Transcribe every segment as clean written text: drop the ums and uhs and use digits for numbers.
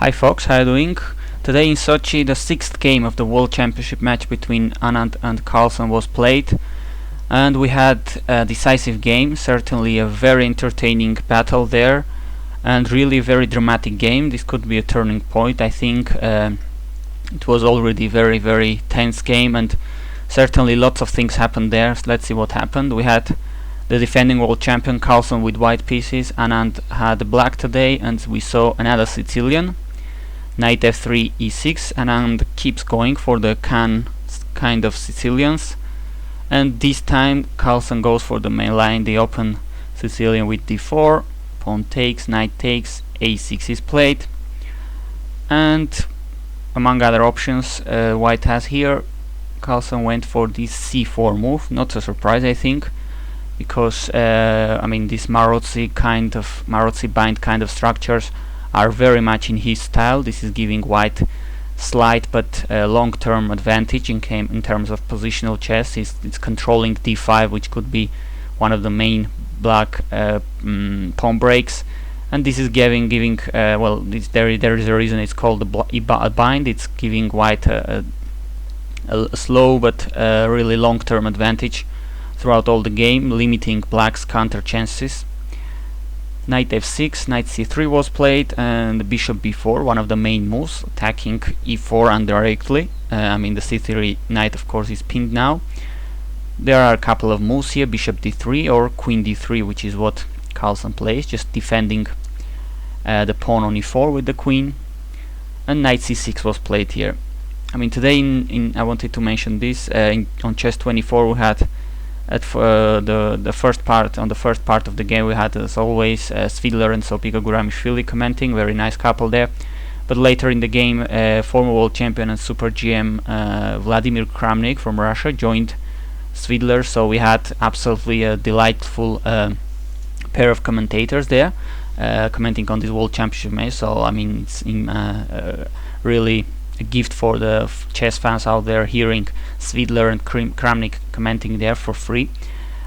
Hi folks, how are you doing? Today in Sochi, the sixth game of the World Championship match between Anand and Carlsen was played, and we had a decisive game, certainly a very entertaining battle there, and really very dramatic game. This could be a turning point. I think it was already very tense game, and certainly lots of things happened there. So let's see what happened. We had the defending world champion Carlsen with white pieces, Anand had black today, and we saw another Sicilian. Knight f3 e6, Anand keeps going for the kind of Sicilians, and this time Carlsen goes for the main line, the open Sicilian with d4, pawn takes, knight takes, a6 is played, and among other options white has here, Carlsen went for this c4 move. Not a surprise, I think, because I mean, these Maroczy bind kind of structures are very much in his style. This is giving white slight but long-term advantage in terms of positional chess. It's controlling d5, which could be one of the main black pawn breaks, and this is giving well, there is a reason it's called a bind. It's giving white a slow but really long-term advantage throughout all the game, limiting black's counter chances. Knight f6, knight c3 was played, and bishop b4, one of the main moves, attacking e4 indirectly. I mean, the c3 knight of course is pinned now. There are a couple of moves here, bishop d3 or queen d3, which is what Carlsen plays, just defending the pawn on e4 with the queen, and knight c6 was played here. I mean, today I wanted to mention this, on chess 24 we had on the first part of the game we had, as always, Svidler and Sopika Guramishvili commenting, very nice couple there. But later in the game, former world champion and super GM Vladimir Kramnik from Russia joined Svidler, so we had absolutely a delightful pair of commentators there commenting on this world championship match. So I mean, it's really a gift for the chess fans out there, hearing Svidler and Kramnik commenting there for free.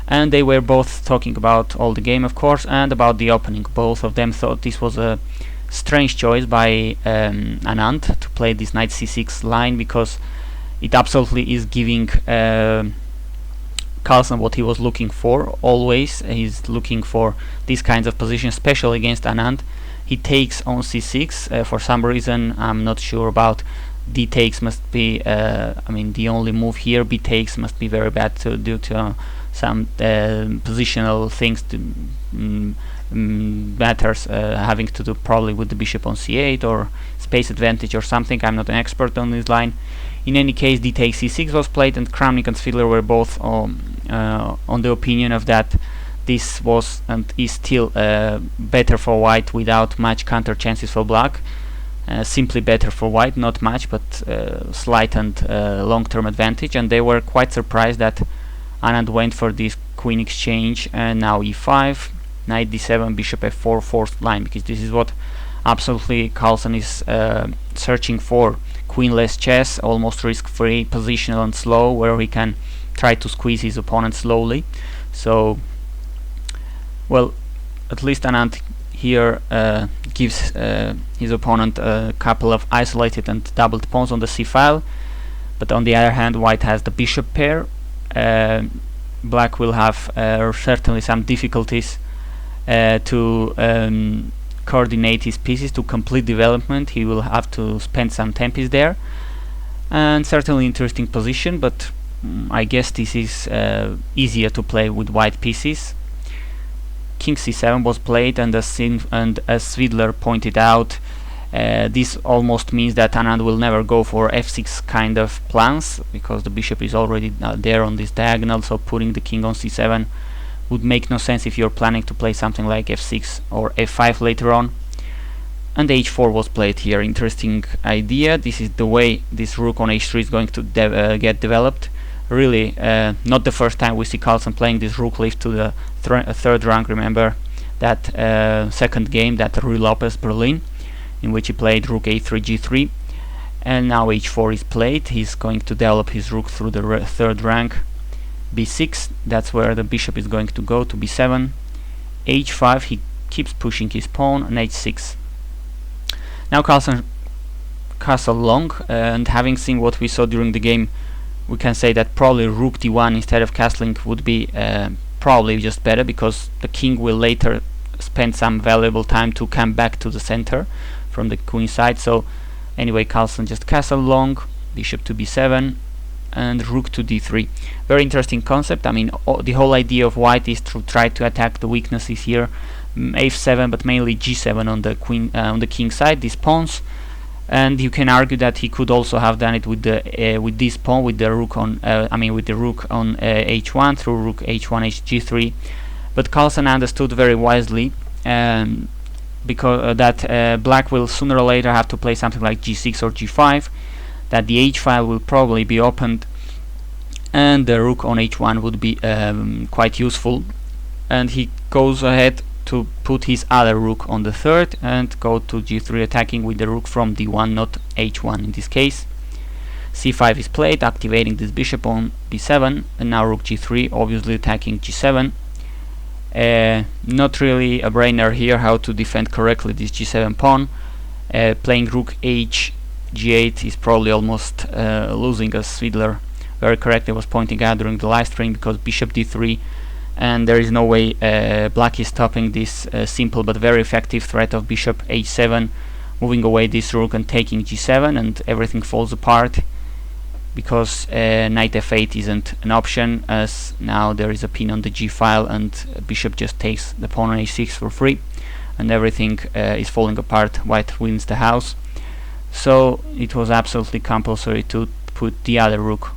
And they were both talking about all the game, of course, and about the opening. Both of them thought this was a strange choice by Anand to play this knight c6 line, because it absolutely is giving Carlsen what he was looking for. Always he's looking for these kinds of positions, especially against Anand. He takes on c6 for some reason I'm not sure about. D takes must be I mean, the only move here. B takes must be very bad due to some positional things, matters having to do probably with the bishop on c8 or space advantage or something. I'm not an expert on this line. In any case, d takes c6 was played, and Kramnik and Svidler were both on the opinion of that this was and is still better for white without much counter chances for black. Simply better for white, not much, but slight and long-term advantage. And they were quite surprised that Anand went for this queen exchange, and now e5, knight d7, bishop f4, fourth line, because this is what absolutely Carlsen is searching for. Queenless chess, almost risk-free, positional and slow, where he can try to squeeze his opponent slowly. So, well, at least Anand here gives his opponent a couple of isolated and doubled pawns on the c file, but on the other hand, white has the bishop pair. Black will have certainly some difficulties to coordinate his pieces to complete development. He will have to spend some tempis there, and certainly interesting position, but I guess this is easier to play with white pieces. King c7 was played, and as Svidler pointed out, this almost means that Anand will never go for f6 kind of plans, because the bishop is already there on this diagonal, so putting the king on c7 would make no sense if you're planning to play something like f6 or f5 later on. And h4 was played here. Interesting idea. This is the way this rook on h3 is going to get developed. Really, not the first time we see Carlsen playing this rook lift to the third rank. Remember that second game, that Ruy Lopez Berlin, in which he played rook a3 g3, and now h4 is played. He's going to develop his rook through the third rank. b6, that's where the bishop is going to go, to b7. h5, he keeps pushing his pawn, and h6. Now Carlsen castle long, and having seen what we saw during the game, we can say that probably rook d1 instead of castling would be probably just better, because the king will later spend some valuable time to come back to the center from the queen side. So anyway, Carlsen just castle long, bishop to b7, and rook to d3. Very interesting concept. I mean, the whole idea of white is to try to attack the weaknesses here, f7, but mainly g7 on the queen, on the king side, these pawns. And you can argue that he could also have done it with the with this pawn, with the rook on with the rook on h1 through rook h1 hg3. But Carlsen understood very wisely, because that black will sooner or later have to play something like g6 or g5, that the h file will probably be opened, and the rook on h1 would be quite useful. And he goes ahead to put his other rook on the third and go to g3, attacking with the rook from d1, not h1 in this case. c5 is played, activating this bishop on b7, and now rook g3, obviously attacking g7. Not really a brainer here how to defend correctly this g7 pawn. Playing rook h g8 is probably almost losing, as Fiedler very correctly was pointing out during the live stream, because bishop d3, and there is no way black is stopping this simple but very effective threat of bishop h7, moving away this rook and taking g7, and everything falls apart, because knight f8 isn't an option, as now there is a pin on the g file, and bishop just takes the pawn on h6 for free, and everything is falling apart. White wins the house. So it was absolutely compulsory to put the other rook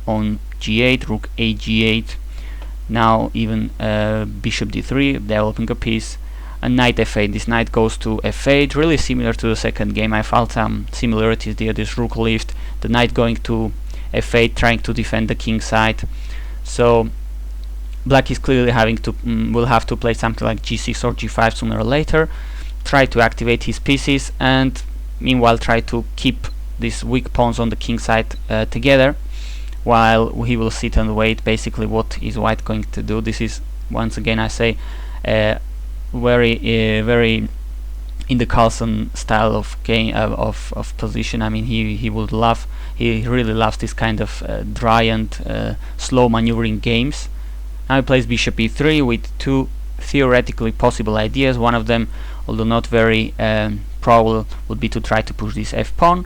on g8, rook a g8. Now even bishop d3, developing a piece, and knight f8. This knight goes to f8, really similar to the second game. I felt some similarities there. This rook lift, the knight going to f8, trying to defend the king side. So black is clearly having to will have to play something like g6 or g5 sooner or later, try to activate his pieces, and meanwhile try to keep these weak pawns on the king side together, while he will sit and wait. Basically, what is white going to do? This is, once again I say, very in the Carlsen style of game, of position. I mean, he really loves this kind of dry and slow maneuvering games. Now he plays bishop e3 with two theoretically possible ideas. One of them, although not very probable, would be to try to push this f pawn,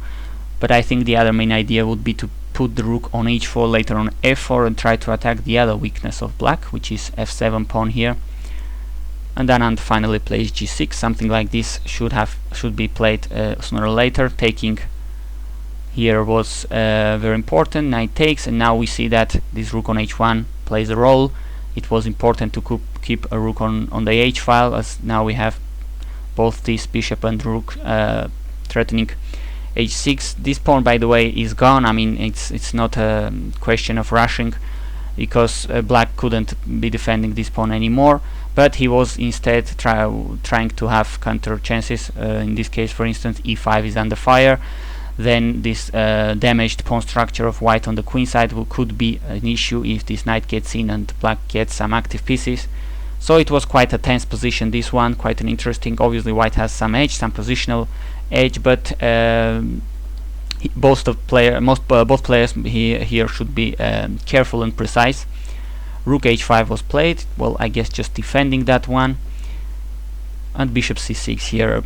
but I think the other main idea would be to put the rook on h4, later on f4, and try to attack the other weakness of black, which is f7 pawn here. And then Anand finally plays g6. Something like this should be played sooner or later. Taking here was very important. Knight takes, and now we see that this rook on h1 plays a role. It was important to keep a rook on the h file, as now we have both this bishop and rook threatening h6. This pawn, by the way, is gone. I mean, it's not a question of rushing, because black couldn't be defending this pawn anymore, but he was instead trying to have counter chances. In this case, for instance, e5 is under fire. Then this damaged pawn structure of white on the queen side could be an issue if this knight gets in and black gets some active pieces. So it was quite a tense position, this one, quite an interesting. Obviously white has some edge, some positional edge, but both players here should be careful and precise. Rook h5 was played, well, I guess just defending that one, and bishop c6 here.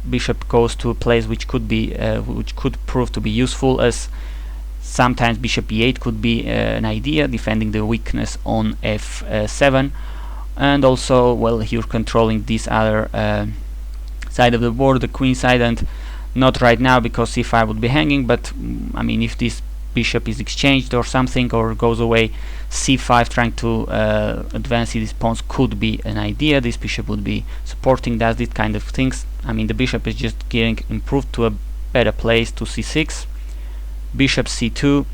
Bishop goes to a place which could prove to be useful, as sometimes bishop e8 could be an idea, defending the weakness on f7, and also, well, you're controlling this other side of the board, the queen side, and not right now because c5 would be hanging, but I mean, if this bishop is exchanged or something, or goes away, c5 trying to advance these pawns could be an idea. This bishop would be supporting that, these kind of things. I mean, the bishop is just getting improved to a better place, to c6, bishop c2.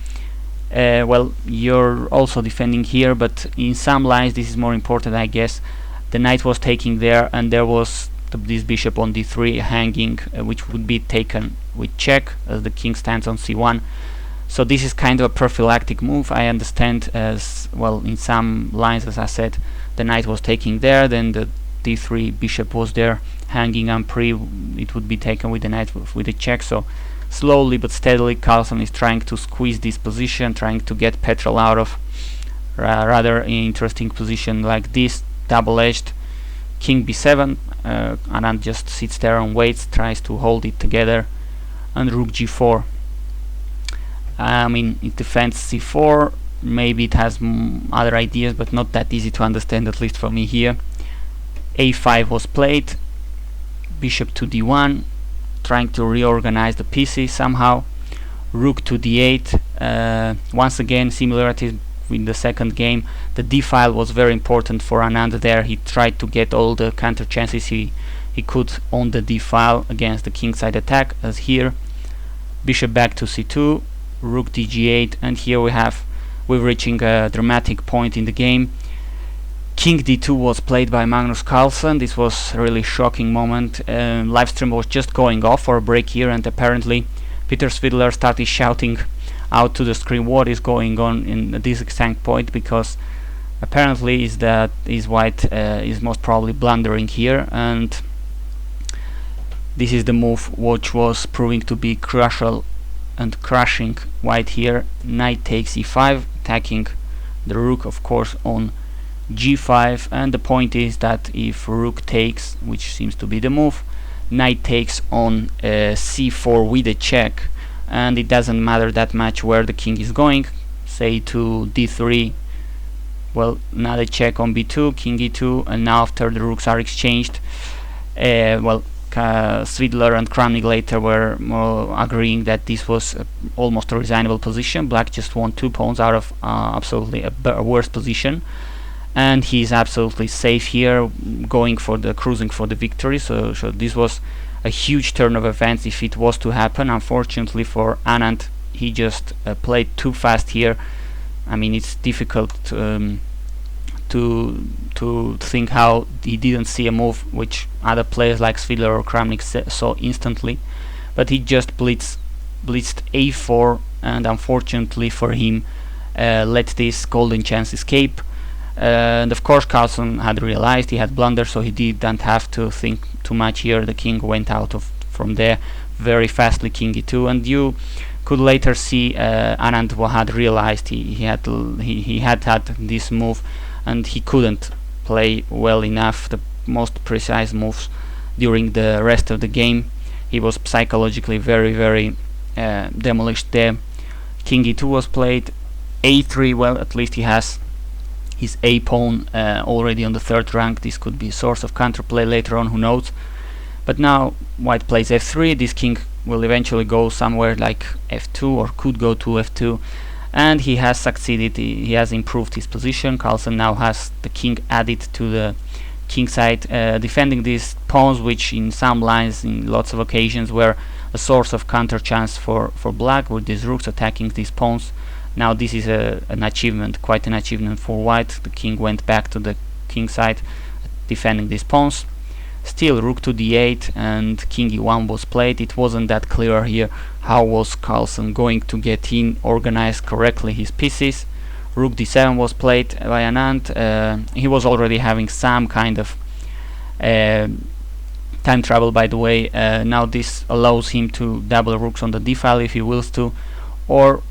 Well, you're also defending here, but in some lines this is more important, I guess. The knight was taking there, and there was this bishop on d3 hanging, which would be taken with check, as the king stands on c1. So this is kind of a prophylactic move, I understand, as well. In some lines, as I said, the knight was taking there, then the d3 bishop was there hanging ampri, it would be taken with the knight with a check. So slowly but steadily Carlsen is trying to squeeze this position, trying to get petrol out of rather interesting position like this, double-edged. King b7, Anand just sits there and waits, tries to hold it together, and rook g4. I mean, it defends c4, maybe it has other ideas, but not that easy to understand, at least for me here. a5 was played, bishop to d1, trying to reorganize the pieces somehow. Rook to d8, once again similarities in the second game. The d file was very important for Anand there. He tried to get all the counter chances he could on the d file against the kingside attack, as here. Bishop back to c2, rook dg8, and here we're reaching a dramatic point in the game. King d2 was played by Magnus Carlsen. This was a really shocking moment. Livestream was just going off for a break here, and apparently Peter Svidler started shouting out to the screen what is going on in this exact point, because apparently is white is most probably blundering here, and this is the move which was proving to be crucial and crushing white here. Knight takes e5, attacking the rook, of course, on g5, and the point is that if rook takes, which seems to be the move, knight takes on c4 with a check, and it doesn't matter that much where the king is going, say to d3. Well, another check on b2, king e2, and now after the rooks are exchanged, Svidler and Kramnik later were agreeing that this was almost a resignable position. Black just won 2 pawns out of absolutely a worse position, and he's absolutely safe here, going for the cruising for the victory. So this was a huge turn of events if it was to happen. Unfortunately for Anand, he just played too fast here. I mean, it's difficult to think how he didn't see a move which other players like Svidler or Kramnik saw instantly, but he just blitzed a4, and unfortunately for him let this golden chance escape. And of course Carlsen had realized he had blundered, so he didn't have to think too much here. The king went out from there very fastly, king e2, and you could later see Anand had realized he had this move, and he couldn't play well enough the most precise moves during the rest of the game. He was psychologically very demolished there. King e2 was played, a3, well, at least he has his a pawn already on the 3rd rank. This could be a source of counterplay later on, who knows. But now white plays f3. This king will eventually go somewhere like f2, or could go to f2, and he has succeeded. He has improved his position. Carlsen now has the king added to the king side, defending these pawns, which in some lines, in lots of occasions, were a source of counter chance for black, with these rooks attacking these pawns. Now this is an achievement, quite an achievement for white. The king went back to the king side, defending these pawns. Still rook to d8 and king e1 was played. It wasn't that clear here how was Carlsen going to get in, organize correctly his pieces. Rook d7 was played by Anand. He was already having some kind of time trouble, by the way. Now this allows him to double rooks on the d file if he wills to, or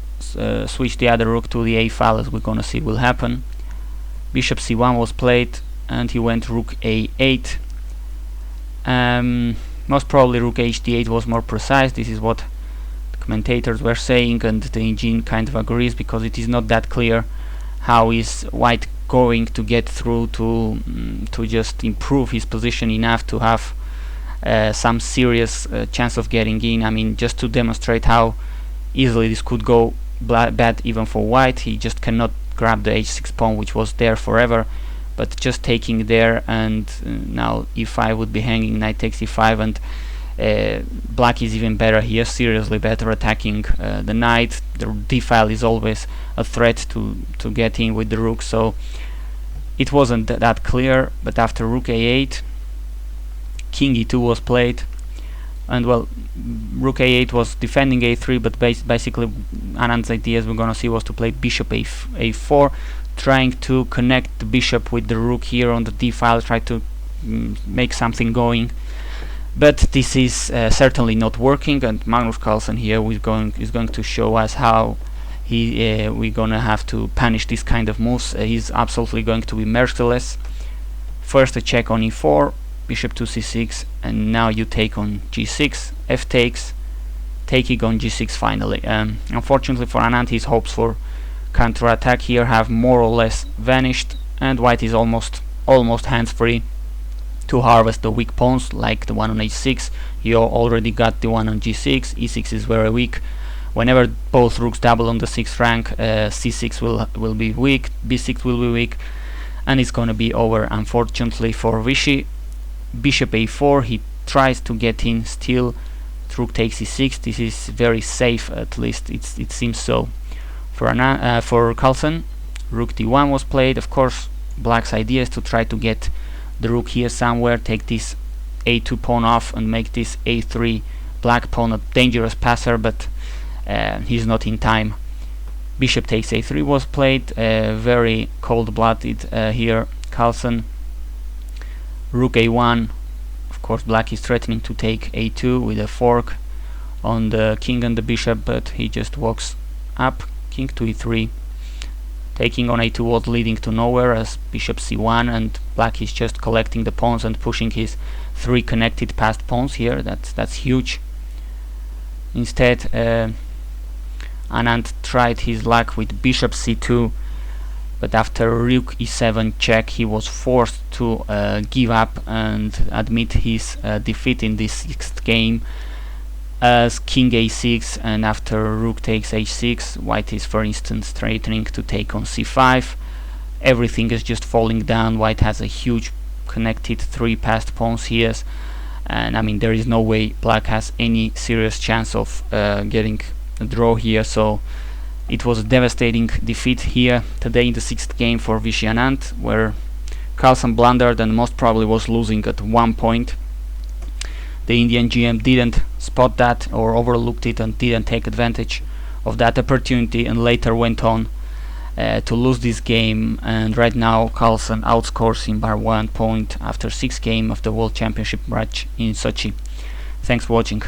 switch the other rook to the a file, as we're gonna see will happen. Bishop c1 was played, and he went rook a8. Most probably rook hd8 was more precise. This is what the commentators were saying, and the engine kind of agrees, because it is not that clear how is white going to get through to just improve his position enough to have some serious chance of getting in. I mean, just to demonstrate how easily this could go bad even for white. He just cannot grab the h6 pawn, which was there forever, but just taking there, and now e5 would be hanging, knight takes e5, and black is even better here, seriously better, attacking the knight. The d file is always a threat to get in with the rook, so it wasn't that clear. But after rook a8, king e2 was played, and well, rook a8 was defending a3, but basically Anand's ideas we're gonna see was to play bishop a4, trying to connect the bishop with the rook here on the d file, try to make something going. but this is certainly not working, and Magnus Carlsen here is going to show us how we're gonna have to punish this kind of moves. He's absolutely going to be merciless. First a check on e4, bishop to c6, and now you take on g6, f takes, taking on g6 finally. Unfortunately for Anand, his hopes for counter-attack here have more or less vanished, and white is almost hands-free to harvest the weak pawns, like the one on h6. You already got the one on g6, e6 is very weak. Whenever both rooks double on the 6th rank, c6 will be weak, b6 will be weak, and it's gonna be over unfortunately for Vichy. Bishop a4, he tries to get in still. Rook takes e6. This is very safe, at least it seems so. For Carlsen, rook d1 was played. Of course, black's idea is to try to get the rook here somewhere, take this a2 pawn off and make this a3 black pawn a dangerous passer, but he's not in time. Bishop takes a3 was played, very cold-blooded here, Carlsen. Rook a1, of course black is threatening to take a2 with a fork on the king and the bishop, but he just walks up, king to e3. Taking on a2 was leading to nowhere, as bishop c1, and black is just collecting the pawns and pushing his 3 connected passed pawns here. That's huge. Instead, Anand tried his luck with bishop c2, but after rook e7 check, he was forced to give up and admit his defeat in this 6th game, as king a6, and after rook takes h6, white is for instance threatening to take on c5. Everything is just falling down. White has a huge connected 3 passed pawns here, and I mean there is no way black has any serious chance of getting a draw here. So it was a devastating defeat here today in the 6th game for Viswanathan, where Carlsen blundered and most probably was losing at one point. The Indian GM didn't spot that or overlooked it and didn't take advantage of that opportunity, and later went on to lose this game, and right now Carlsen outscores him by 1 point after 6th game of the World Championship match in Sochi. Thanks for watching.